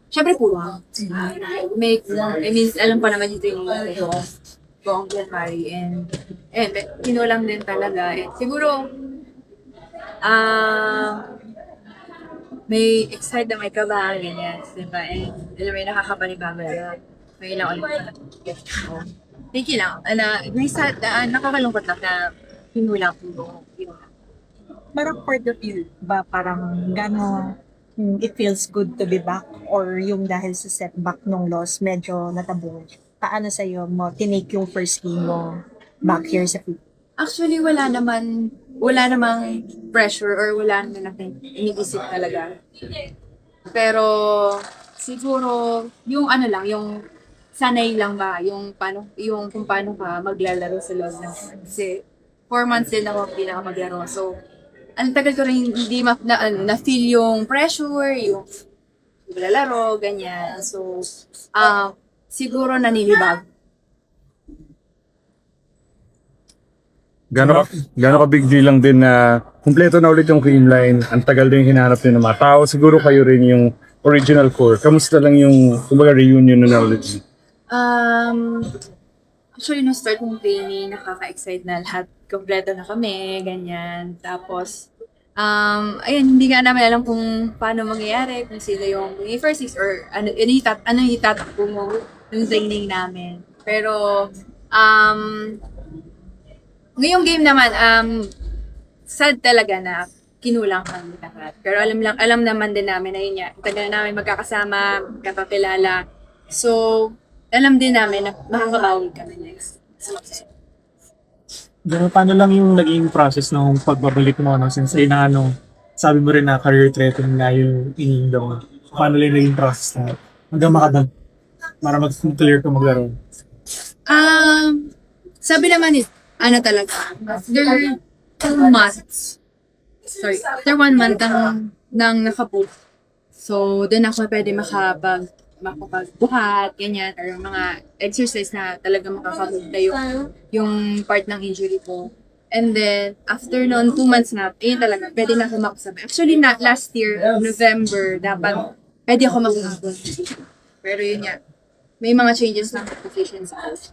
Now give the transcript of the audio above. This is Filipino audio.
Syempre puwang. I mean, alam pa naman ito yung buong January kinulang din talaga. Siguro, may excited na may kabahan, ganyan. Diba? Alam mo yung nakakapanibago na may ilang ulit. So, thank you lang. Nakakalungkot lang na kinulang po. Parang part of you ba parang gano'n it feels good to be back or yung dahil sa setback nung loss medyo natabong? Paano sa'yo mo tinake yung first game mo back here sa Philippines? Actually, wala namang pressure or wala naman natin iniisip talaga. Pero, siguro, yung ano lang, yung sanay lang ba, yung kung paano ka maglalaro sa loob ng kasi 4 months din ako hindi nakamaglaro. So, ang tagal ko rin hindi na-feel yung pressure, yung lalaro, ganyan. So, siguro naninibago. Gano'n ka big deal lang din na kumpleto na ulit yung Creamline. Ang tagal din hinahanap din ng mga tao. Siguro kayo rin yung original core. Kamusta lang yung kumbaga reunion na ulit? Um, Actually, nung start ng training, nakaka-excite na lahat. Kompleto na kami, ganyan. Tapos, ayun, hindi nga namin alam kung paano mangyayari, kung sino yung first six or ano yung itatakbo mo yung training namin. Pero, ngayong game naman, sad talaga na kinulang kami lahat. Pero alam naman din namin na yun nga, tagal na namin magkakasama, magkakakilala. So, alam din namin na makakabawi kami next. Pero paano lang yung naging process ng pagbabalik mo, no? Since sabi mo rin na career threatening na yung iniinda mo. Paano lang yung naging process na hanggang para mag-clear ka maglaro? Sabi naman talaga, after 2 months, after 1 month nang nakaboot. So, doon ako pwede makapagbuhat, ganyan, or mga exercise na talaga makakabunta yung part ng injury ko. And then, after noon, 2 months na, talaga, pwede na ako makasabay. Actually, last year, November, dapat pwede ako makasabay. Pero yun nga, may mga changes na position sa house.